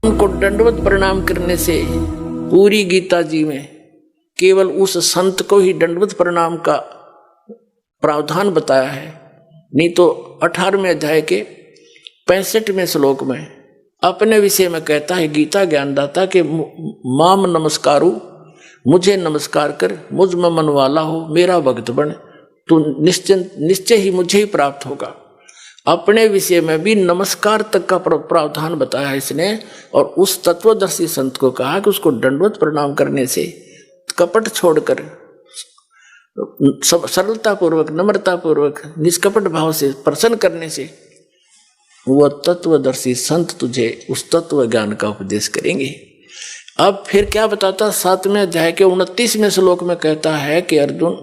उनको दंडवत प्रणाम करने से पूरी गीता जी में केवल उस संत को ही दंडवत प्रणाम का प्रावधान बताया है। नहीं तो 18वें अध्याय के 65वें श्लोक में अपने विषय में कहता है गीता ज्ञानदाता के माम नमस्कारु, मुझे नमस्कार कर, मुझ में मन वाला हो, मेरा भक्त बन, तो निश्चय ही मुझे ही प्राप्त होगा। अपने विषय में भी नमस्कार तक का प्रावधान बताया है इसने। और उस तत्वदर्शी संत को कहा कि उसको दंडवत प्रणाम करने से, कपट छोड़कर सरलता पूर्वक, नम्रता पूर्वक, निष्कपट भाव से प्रसन्न करने से वह तत्वदर्शी संत तुझे उस तत्व ज्ञान का उपदेश करेंगे। अब फिर क्या बताता, 7वें अध्याय के 29वें श्लोक में कहता है कि अर्जुन,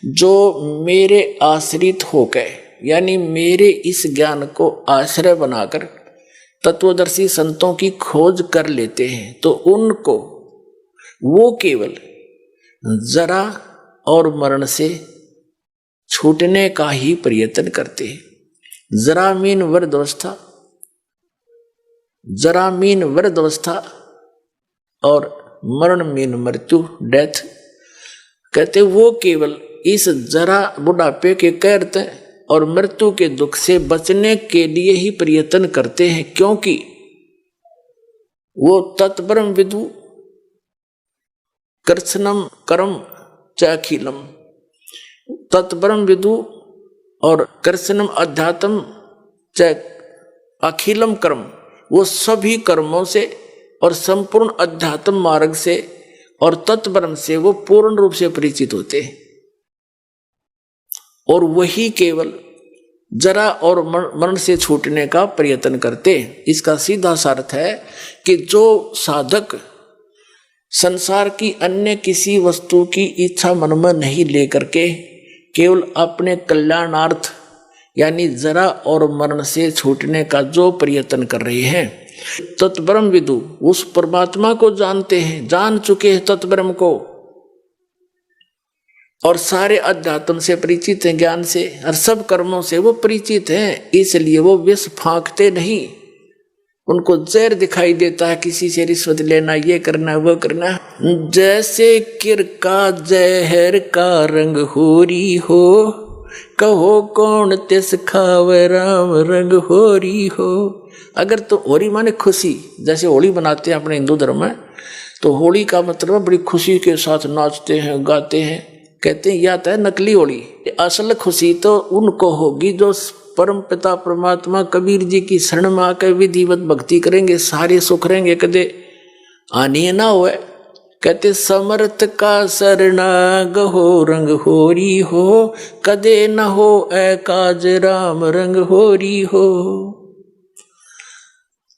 जो मेरे आश्रित हो गए, यानी मेरे इस ज्ञान को आश्रय बनाकर तत्वदर्शी संतों की खोज कर लेते हैं, तो उनको वो केवल जरा और मरण से छूटने का ही प्रयत्न करते हैं। जरा मीन वृद्ध अवस्था, जरा मीन वृद्ध अवस्था और मरण मीन मृत्यु, डेथ। कहते वो केवल इस जरा बुढ़ापे के कहते और मृत्यु के दुख से बचने के लिए ही प्रयत्न करते हैं, क्योंकि वो तत्परम विदु कृष्णम करम चाखिलम, तत्परम विदु और कृष्णम अध्यात्म च अखिलम कर्म, वो सभी कर्मों से और संपूर्ण अध्यात्म मार्ग से और तत्परम से वो पूर्ण रूप से परिचित होते हैं। और वही केवल जरा और मरण से छूटने का प्रयत्न करते हैं। इसका सीधा सा अर्थ है कि जो साधक संसार की अन्य किसी वस्तु की इच्छा मन में नहीं लेकर के केवल अपने कल्याणार्थ यानी जरा और मरण से छूटने का जो प्रयत्न कर रहे हैं, तत्ब्रह्म विदु उस परमात्मा को जानते हैं, जान चुके हैं तत्ब्रह्म को, और सारे अध्यात्म से परिचित हैं, ज्ञान से और सब कर्मों से वो परिचित हैं। इसलिए वो विष फांकते नहीं। उनको जहर दिखाई देता है, किसी से रिश्वत लेना, ये करना, वो करना। जैसे किर का जहर का रंग होरी हो, कहो कौन तिस खावे राम रंग होरी हो। अगर तो होरी माने खुशी, जैसे होली बनाते हैं अपने हिंदू धर्म में, तो होली का मतलब बड़ी खुशी के साथ नाचते हैं, गाते हैं। कहते हैं यह है नकली होली। असल खुशी तो उनको होगी जो परम पिता परमात्मा कबीर जी की शरण में आकर विधिवत भक्ति करेंगे, सारे सुख रहेंगे, कदे आनी ना हुए। कहते समर्थ का शरणाग हो रंग होरी हो, कदे न हो ऐ काज राम रंग होरी हो।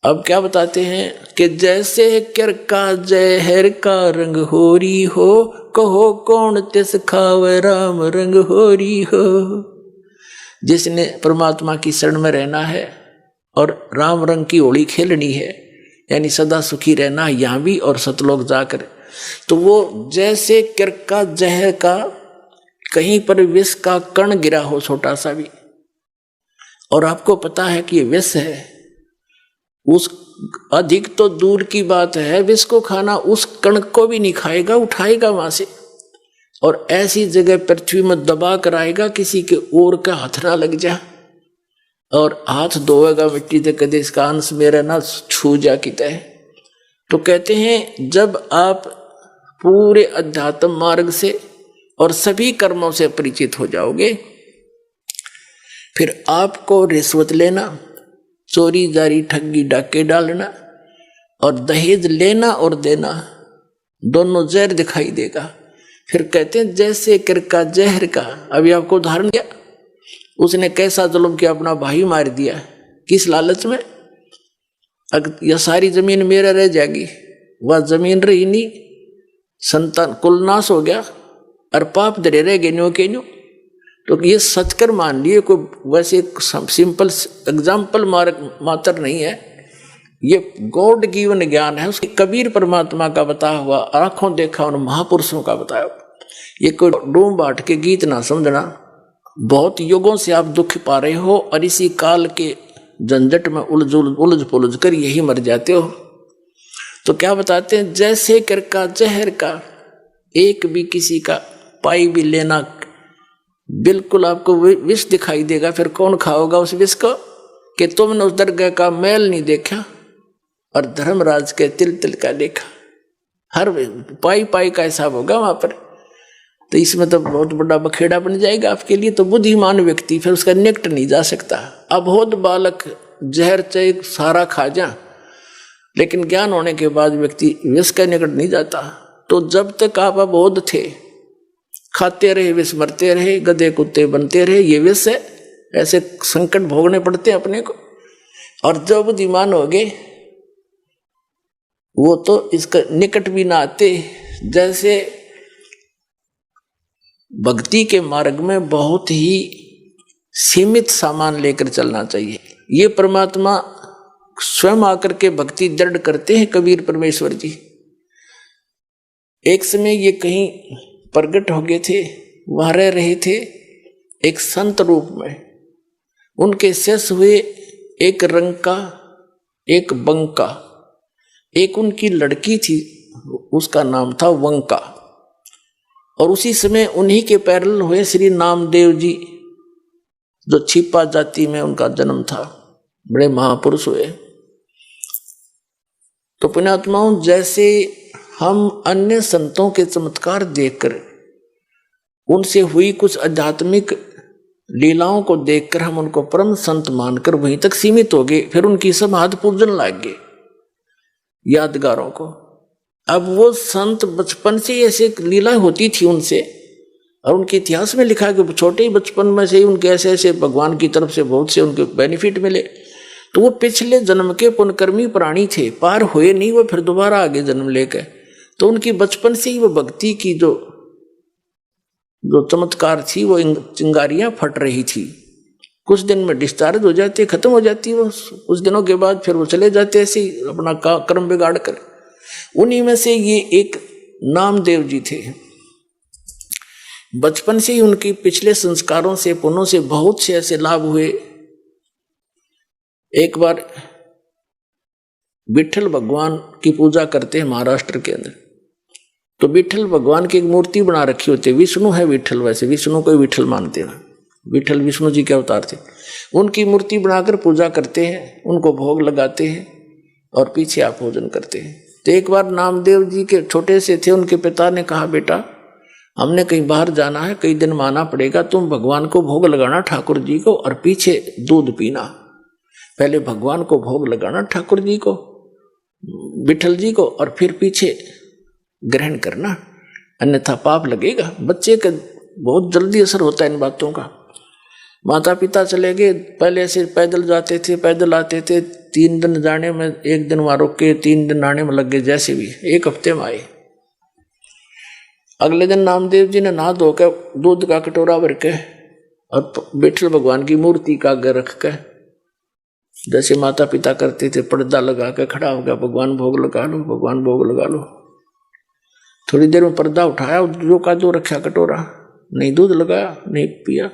अब क्या बताते हैं कि जैसे किर का जहर का रंग होरी हो, कहो कौन तिस खावे राम रंग होरी हो। जिसने परमात्मा की शरण में रहना है और राम रंग की होली खेलनी है, यानी सदा सुखी रहना है यहाँ भी और सतलोक जाकर, तो वो जैसे किर का जहर का कहीं पर विष का कण गिरा हो छोटा सा भी, और आपको पता है कि ये विष है, उस अधिक तो दूर की बात है, विष को खाना उस कण को भी नहीं खाएगा, उठाएगा वहां से और ऐसी जगह पृथ्वी में दबा कर आएगा किसी के ओर का हाथ ना लग जा, और हाथ धोएगा मिट्टी से, कदे इसका अंश मेरा ना छू जा किता है। तो कहते हैं जब आप पूरे अध्यात्म मार्ग से और सभी कर्मों से परिचित हो जाओगे, फिर आपको रिश्वत लेना, चोरी जारी ठगी डाके डालना और दहेज लेना और देना दोनों जहर दिखाई देगा। फिर कहते हैं जैसे किर का जहर का, अभी आपको उदाहरण दिया, उसने कैसा जुल्म किया, अपना भाई मार दिया, किस लालच में, यह सारी जमीन मेरा रह जाएगी, वह जमीन रही नहीं, संतान कुलनाश हो गया और पाप धरे रह गए न्यो के न्यो। तो ये सच कर मान लिए, कोई वैसे सिंपल एग्जाम्पल मात्र नहीं है, ये गॉड गिवन ज्ञान है, उसकी कबीर परमात्मा का बताया हुआ, आंखों देखा उन महापुरुषों का बताया। ये कोई डूम बाट के गीत ना समझना। बहुत युगों से आप दुख पा रहे हो और इसी काल के झंझट में उलझ पुलझ कर यही मर जाते हो। तो क्या बताते हैं, जैसे कर का जहर का एक भी किसी का पाई भी लेना, बिल्कुल आपको विष दिखाई देगा। फिर कौन खाओगा उस विष को, कि तुमने उस दरगाह का मैल नहीं देखा और धर्मराज के तिल तिल का देखा। हर पाई पाई का हिसाब होगा वहां पर। तो इसमें तो बहुत बड़ा बखेड़ा बन जाएगा आपके लिए। तो बुद्धिमान व्यक्ति फिर उसका निकट नहीं जा सकता। अबोध बालक जहर चाहे सारा खा जा, लेकिन ज्ञान होने के बाद व्यक्ति विष के निकट नहीं जाता। तो जब तक आप अबोध थे, खाते रहे विष, मरते रहे, गधे कुत्ते बनते रहे, ये विष है। ऐसे संकट भोगने पड़ते हैं अपने को। और जब बुद्धिमान हो गए वो तो इसका निकट भी ना आते। जैसे भक्ति के मार्ग में बहुत ही सीमित सामान लेकर चलना चाहिए। ये परमात्मा स्वयं आकर के भक्ति दृढ़ करते हैं कबीर परमेश्वर जी। एक समय ये कहीं प्रकट हो गए थे, वहां रह रहे थे एक संत रूप में। उनके शिष्य हुए एक रंग का, एक बंका। एक उनकी लड़की थी, उसका नाम था वंका। और उसी समय उन्हीं के पैरल हुए श्री नामदेव जी, जो छिपा जाति में उनका जन्म था, बड़े महापुरुष हुए। तो पुण्यात्माओं, जैसे हम अन्य संतों के चमत्कार देखकर, उनसे हुई कुछ आध्यात्मिक लीलाओं को देखकर हम उनको परम संत मानकर वहीं तक सीमित हो गए, फिर उनकी समाध पूजन लग गए यादगारों को। अब वो संत बचपन से ऐसे लीला होती थी उनसे, और उनके इतिहास में लिखा है कि छोटे ही बचपन में से ही उनके ऐसे ऐसे भगवान की तरफ से बहुत से उनके बेनिफिट मिले। तो वो पिछले जन्म के पुण्यकर्मी प्राणी थे, पार हुए नहीं वो, फिर दोबारा आगे जन्म लेकर। तो उनकी बचपन से ही वो भक्ति की जो चमत्कार थी, वो चिंगारियां फट रही थी। कुछ दिन में डिस्चार्ज हो जाती, खत्म हो जाती वो, कुछ दिनों के बाद फिर वो चले जाते ऐसे ही अपना कर्म बिगाड़ कर। उन्हीं में से ये एक नामदेव जी थे। बचपन से ही उनकी पिछले संस्कारों से, पुण्यों से बहुत से ऐसे लाभ हुए। एक बार विठल भगवान की पूजा करते हैं महाराष्ट्र के अंदर। तो विठल भगवान की एक मूर्ति बना रखी होती है। विष्णु है विठल, वैसे विष्णु को विठल मानते हैं। विठल विष्णु जी के अवतार थे। उनकी मूर्ति बनाकर पूजा करते हैं, उनको भोग लगाते हैं और पीछे आप भोजन करते हैं। तो एक बार नामदेव जी के छोटे से थे, उनके पिता ने कहा, बेटा हमने कहीं बाहर जाना है, कई दिन माना पड़ेगा, तुम भगवान को भोग लगाना ठाकुर जी को, और पीछे दूध पीना। पहले भगवान को भोग लगाना ठाकुर जी को, विठल जी को, और फिर पीछे ग्रहण करना, अन्यथा पाप लगेगा। बच्चे का बहुत जल्दी असर होता है इन बातों का। माता पिता चले गए, पहले से पैदल जाते थे, पैदल आते थे, 3 दिन जाने में, 1 दिन वहां रुक के 3 दिन आने में लग गए। जैसे भी 1 हफ्ते में आए। अगले दिन नामदेव जी ने नहा धोकर दूध का कटोरा भर के और विठल भगवान की मूर्ति का आगे रख के, जैसे माता पिता करते थे, पर्दा लगा के खड़ा हो गया, भगवान भोग लगा लो, भगवान भोग लगा लो। थोड़ी देर में पर्दा उठाया, जो का जो रखा कटोरा, नहीं दूध लगाया, नहीं पिया।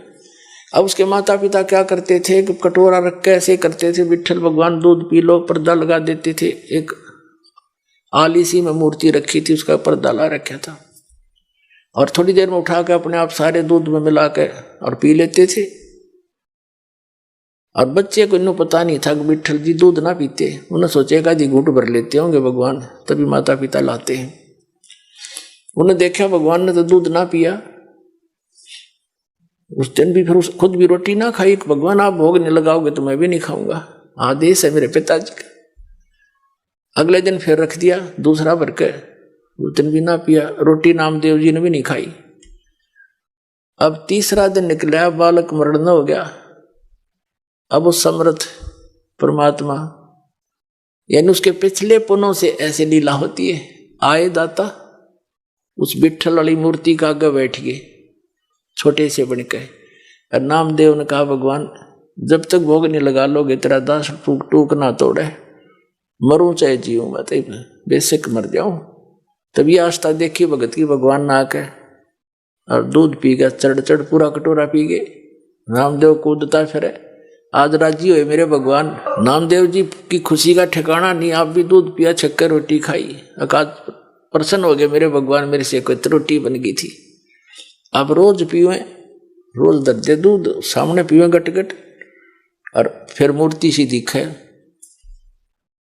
अब उसके माता पिता क्या करते थे कि कटोरा रख के ऐसे करते थे, विठल भगवान दूध पी लो, पर्दा लगा देते थे। एक आलीसी में मूर्ति रखी थी, उसका पर्दा ला रखा था, और थोड़ी देर में उठा के अपने आप सारे दूध में मिला के और पी लेते थे। और बच्चे को इन्हों पता नहीं था कि विठल जी दूध ना पीते। उन्हें सोचेगा जी घूंट भर लेते होंगे भगवान, तभी माता पिता लाते हैं। उन्हें देखा भगवान ने तो दूध ना पिया। उस दिन भी फिर खुद भी रोटी ना खाई। भगवान आप भोग नहीं लगाओगे तो मैं भी नहीं खाऊंगा, आदेश है मेरे पिताजी का। अगले दिन फिर रख दिया दूसरा भर के, उस दिन भी ना पिया। रोटी नामदेव जी ने भी नहीं खाई। अब तीसरा दिन निकला, बालक मरण हो गया। अब उस समर्थ परमात्मा, यानी उसके पिछले पुण्यों से ऐसे लीला होती है। आए दाता उस विठल वाली मूर्ति का आगे बैठ गए, छोटे से बन के। और नामदेव ने कहा, भगवान जब तक भोग नहीं लगा लोगे तेरा दास टूक टूक ना तोड़े, मरूं चाहे जीऊं, मैं बेशक मर जाऊं। तभी आस्था देखी भगत की, भगवान ना आके और दूध पी गया, चढ़ चढ़ पूरा कटोरा पी गए। रामदेव कूदता फिरे, आज राजी हुए मेरे भगवान। नामदेव जी की खुशी का ठिकाना नहीं। आप भी दूध पिया, छक्कर रोटी खाई, अकाज प्रसन्न हो गए मेरे भगवान। मेरे से कोई रोटी बन गई थी। आप रोज पियो, रोज दर्दे दूध सामने पियो गट गट, और फिर मूर्ति सी दिखे।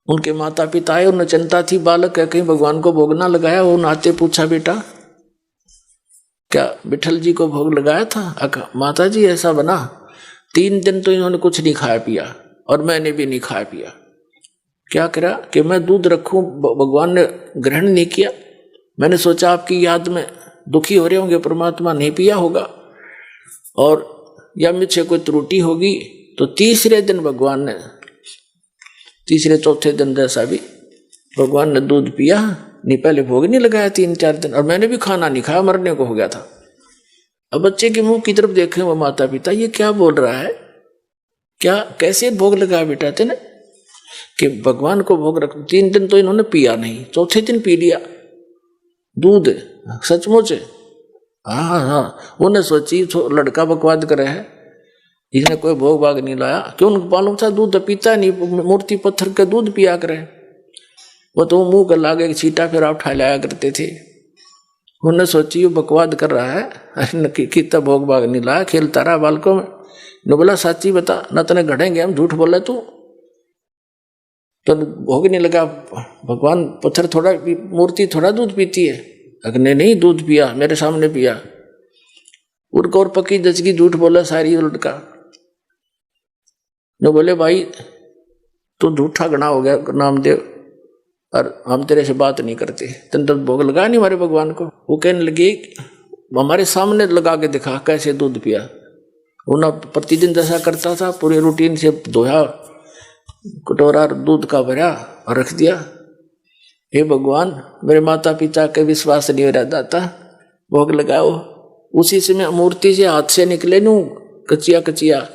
उनके माता पिता आए, उन्हें चिंता थी, बालक है कहीं भगवान को भोग ना लगाया। वो नाते पूछा, बेटा क्या विठल जी को भोग लगाया था? माता जी ऐसा बना, 3 दिन तो इन्होंने कुछ नहीं खाया पिया, और मैंने भी नहीं खाया पिया। क्या करा कि मैं दूध रखूं, भगवान ने ग्रहण नहीं किया। मैंने सोचा आपकी याद में दुखी हो रहे होंगे, परमात्मा नहीं पिया होगा, और या मुझसे कोई त्रुटि होगी। तो तीसरे दिन भगवान ने, तीसरे चौथे दिन जैसा भी भगवान ने दूध पिया। नहीं पहले भोग नहीं लगाया 3-4 दिन, और मैंने भी खाना नहीं खाया, मरने को हो गया था। अब बच्चे के मुंह की तरफ देखे वो माता पिता, ये क्या बोल रहा है, क्या कैसे भोग लगाया बेटा तेने कि भगवान को भोग रख। 3 दिन तो इन्होंने पिया नहीं, चौथे दिन पी लिया दूध, सचमुच। हाँ, उन्हें सोची लड़का बकवाद करे है, इसने कोई भोग भाग नहीं लाया। क्यों? उनको मालूम था दूध पीता नहीं, मूर्ति पत्थर का दूध पिया करे। वो तो मुंह कर लागे छीटा फिर आप उठा लाया करते थे। उन्हें सोची वो बकवाद कर रहा है, कितना भोग भाग नहीं लाया, खेलता रहा बालकों में। ने बोला साची बता, न तने घड़ेंगे हम, झूठ बोले तू तो भोग नहीं लगा। भगवान पत्थर थोड़ा, मूर्ति थोड़ा दूध पीती है। अगने नहीं दूध पिया, मेरे सामने पिया। उनको और पक्की दचगी झूठ बोला सारी लड़का। ने बोले भाई तू झूठा गणा हो गया नामदेव, और हम तेरे से बात नहीं करते, तेने तो भोग लगा नहीं हमारे भगवान को। वो कहने लगे हमारे सामने लगा के दिखा कैसे दूध पिया। वो ना प्रतिदिन जैसा करता था, पूरे रूटीन से धोया, कटोरा दूध का भरा और रख दिया। हे भगवान, मेरे माता पिता के विश्वास नहीं हो रहा दाता, भोग लगाओ। उसी समय मूर्ति से हाथ से निकले नू कचिया कचिया,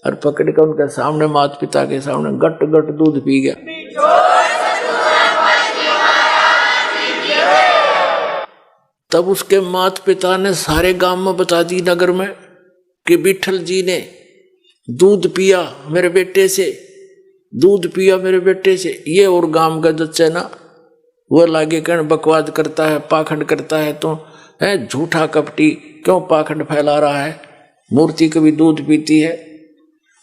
और पकड़ कर उनके सामने, माता पिता के सामने गट गट दूध पी गया। तब उसके माता पिता ने सारे गांव में बता दी, नगर में, कि विठल जी ने दूध पिया मेरे बेटे से, दूध पिया मेरे बेटे से। ये और गांव का जच्चा ना वो लागे कहने बकवाद करता है, पाखंड करता है, तो है झूठा कपटी, क्यों पाखंड फैला रहा है। मूर्ति कभी दूध पीती है।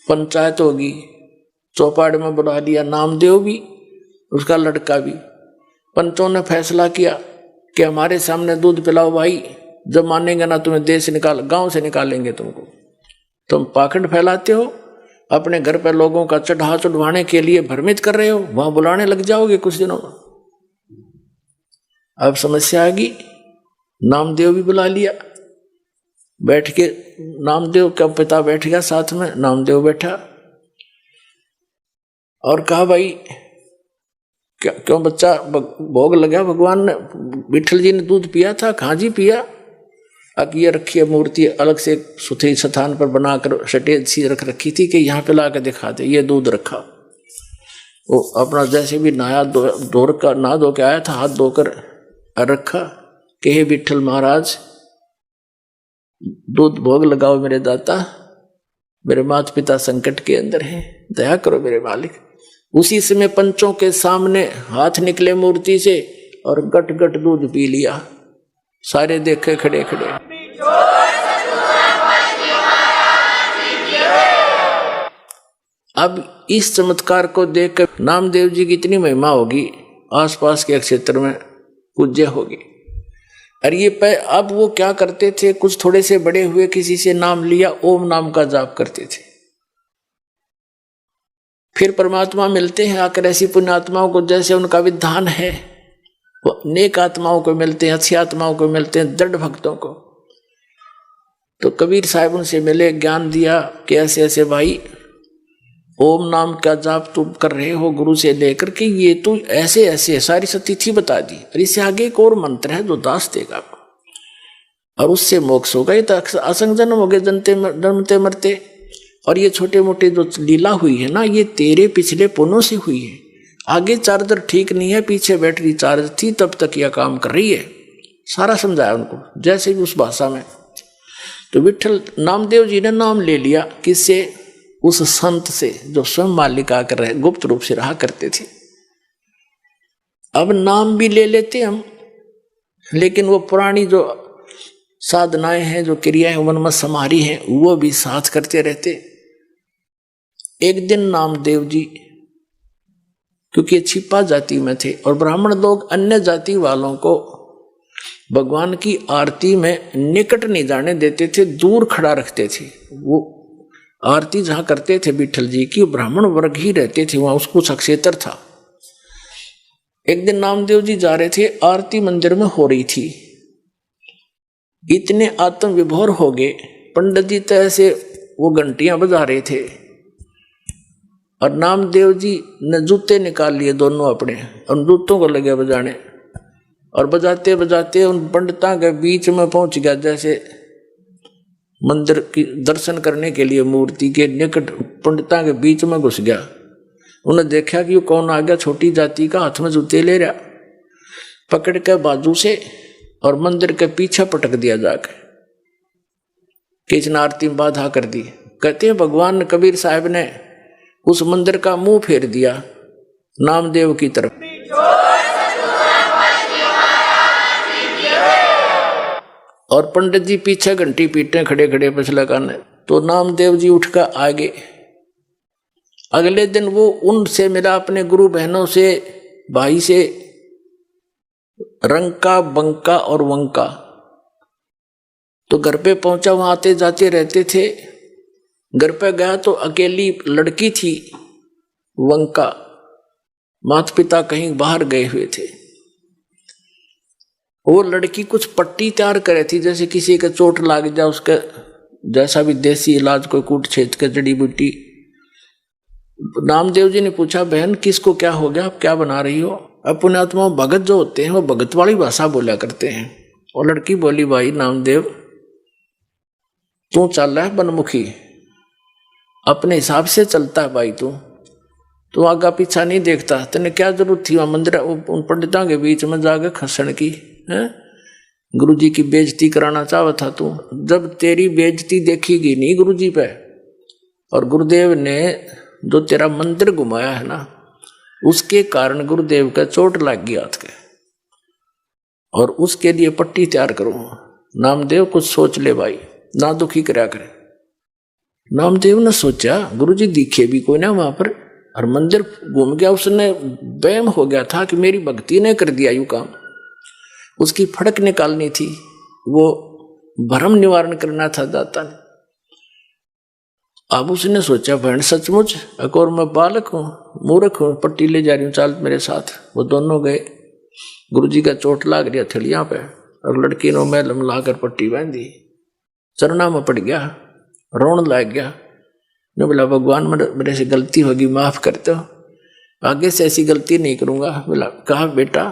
पंचायत होगी, चौपाड़ में बुला लिया नामदेव भी, उसका लड़का भी। पंचों ने फैसला किया कि हमारे सामने दूध पिलाओ भाई, जब मानेंगे ना तुम्हें देश से निकाल, गांव से निकालेंगे तुमको। तुम पाखंड फैलाते हो, अपने घर पर लोगों का चढ़ाने के लिए भ्रमित कर रहे हो, वहां बुलाने लग जाओगे कुछ दिनों में। अब समस्या आ गई, नामदेव भी बुला लिया। बैठ के नामदेव का पिता बैठ गया साथ में, नामदेव बैठा और कहा भाई क्यों बच्चा भोग लगा भगवान ने, विठल जी ने दूध पिया था? कहाँ जी पिया। अब ये रखी है मूर्ति अलग से सुथरी स्थान पर बनाकर सटेज सी रख रखी थी कि यहाँ पे ला के दिखा दे, ये दूध रखा। वो अपना जैसे भी नहा धो के आया था, हाथ धोकर रखा कि हे विठल महाराज दूध भोग लगाओ मेरे दाता, मेरे माता पिता संकट के अंदर हैं, दया करो मेरे मालिक। उसी समय पंचों के सामने हाथ निकले मूर्ति से और गट गट दूध पी लिया। सारे देखे खड़े खड़े। अब इस चमत्कार को देखकर नामदेव जी की इतनी महिमा होगी, आसपास के क्षेत्र में पूज्य होगी। और ये अब वो क्या करते थे, कुछ थोड़े से बड़े हुए, किसी से नाम लिया, ओम नाम का जाप करते थे। फिर परमात्मा मिलते हैं आकर ऐसी पुण्य आत्माओं को, जैसे उनका विधान है, वो नेक आत्माओं को मिलते हैं, अच्छी आत्माओं को मिलते हैं, दृढ़ भक्तों को। तो कबीर साहब उनसे मिले, ज्ञान दिया कि ऐसे ऐसे भाई ओम नाम का जाप तुम कर रहे हो गुरु से लेकर के, ये तो ऐसे ऐसे सारी सतिथि बता दी, और इससे आगे एक और मंत्र है जो दास देगा आपको, और उससे मोक्ष होगा। ये तो असंग जन्म हो गए, जन्मते मरते। और ये छोटे मोटे जो लीला हुई है ना, ये तेरे पिछले पुण्यों से हुई है। आगे चार्जर ठीक नहीं है, पीछे बैटरी चार्ज थी, तब तक यह काम कर रही है। सारा समझाया उनको, जैसे भी उस भाषा में। तो विठल नामदेव जी ने नाम ले लिया, किससे? उस संत से जो स्वयं मालिक आकर गुप्त रूप से रहा करते थे। अब नाम भी ले लेते हम, लेकिन वो पुरानी जो साधनाएं हैं, जो क्रियाएं वन में समारी हैं, वो भी साथ करते रहते। एक दिन नामदेव जी, क्योंकि ये छिपा जाति में थे और ब्राह्मण लोग अन्य जाति वालों को भगवान की आरती में निकट नहीं जाने देते थे, दूर खड़ा रखते थे। वो आरती जहां करते थे विठल जी की, ब्राह्मण वर्ग ही रहते थे वहां, उसको सक्षेत्र था। एक दिन नामदेव जी जा रहे थे, आरती मंदिर में हो रही थी। इतने आत्म विभोर हो गए, पंडित जी तो ऐसे वो घंटियां बजा रहे थे और नामदेव जी ने जूते निकाल लिए दोनों अपने, और जूतों को लगे बजाने, और बजाते बजाते उन पंडितों के बीच में पहुंच गया। जैसे मंदिर की दर्शन करने के लिए मूर्ति के निकट पंडितों के बीच में घुस गया। उन्हें देखा कि वो कौन आ गया, छोटी जाति का, हाथ में जूते ले रहा, पकड़ के बाजू से और मंदिर के पीछे पटक दिया जाकर, किचन आरती में बाधा कर दी। कहते हैं भगवान कबीर साहब ने उस मंदिर का मुंह फेर दिया नामदेव की तरफ। और पंडित जी पीछे घंटी पीटे खड़े खड़े पछला काने। तो नामदेव जी उठकर आगे। अगले दिन वो उनसे मिला, अपने गुरु बहनों से, भाई से, रंका, बंका और वंका। तो घर पे पहुंचा, वहां आते जाते रहते थे। घर पे गया तो अकेली लड़की थी वंका, माता पिता कहीं बाहर गए हुए थे। वो लड़की कुछ पट्टी तैयार करे थी, जैसे किसी का चोट लाग जाए उसका जैसा भी देसी इलाज, कोई कूट छेद के जड़ी बूटी। नामदेव जी ने पूछा, बहन किसको क्या हो गया, आप क्या बना रही हो? अब पुण्यात्मा भगत जो होते हैं वो भगत वाली भाषा बोला करते हैं। और लड़की बोली, भाई नामदेव तू चल रहा है बनमुखी, अपने हिसाब से चलता है भाई, तू आगा पीछा नहीं देखता। तेने क्या जरूरत थी वहां मंदिर उन पंडितों के बीच में जाकर खसण की है? गुरु जी की बेइज्जती कराना चाहता था तू। जब तेरी बेइज्जती देखीगी नहीं गुरु जी पे, और गुरुदेव ने जो तेरा मंदिर घुमाया है ना, उसके कारण गुरुदेव का चोट लग गई हाथ के, और उसके लिए पट्टी तैयार करो। नामदेव कुछ सोच ले भाई, ना दुखी कराया करे। नामदेव ने सोचा, गुरुजी दिखे भी कोई ना वहां पर, और मंदिर घूम गया। उसने वहम हो गया था कि मेरी भक्ति ने कर दिया यू काम। उसकी फड़क निकालनी थी, वो भ्रम निवारण करना था दाता ने। अब उसने सोचा, बहन सचमुच एक और मैं बालक हूँ, मूर्ख हूँ, पट्टी ले जा रही हूँ, चाल मेरे साथ। वो दोनों गए। गुरुजी का चोट लाग रही हथेलियां पे, और लड़की ने मैलम लाकर पट्टी बांधी, चरणा में पड़ गया, रोन लग गया। ने बोला, भगवान मेरे से गलती होगी, माफ कर दो, आगे से ऐसी गलती नहीं करूंगा। बोला, कहा बेटा,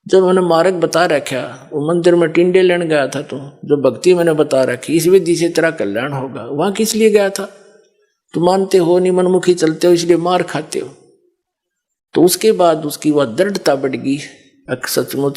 जब मैंने मार्ग बता रखा, वो मंदिर में टिंडे लेने गया था तू, जो भक्ति मैंने बता रखी, इस विधि से तेरा कल्याण होगा, वहां किस लिए गया था? तू मानते हो नहीं, मनमुखी चलते हो, इसलिए मार खाते हो। तो उसके बाद उसकी वह दृढ़ता बढ़ गई, सचमुच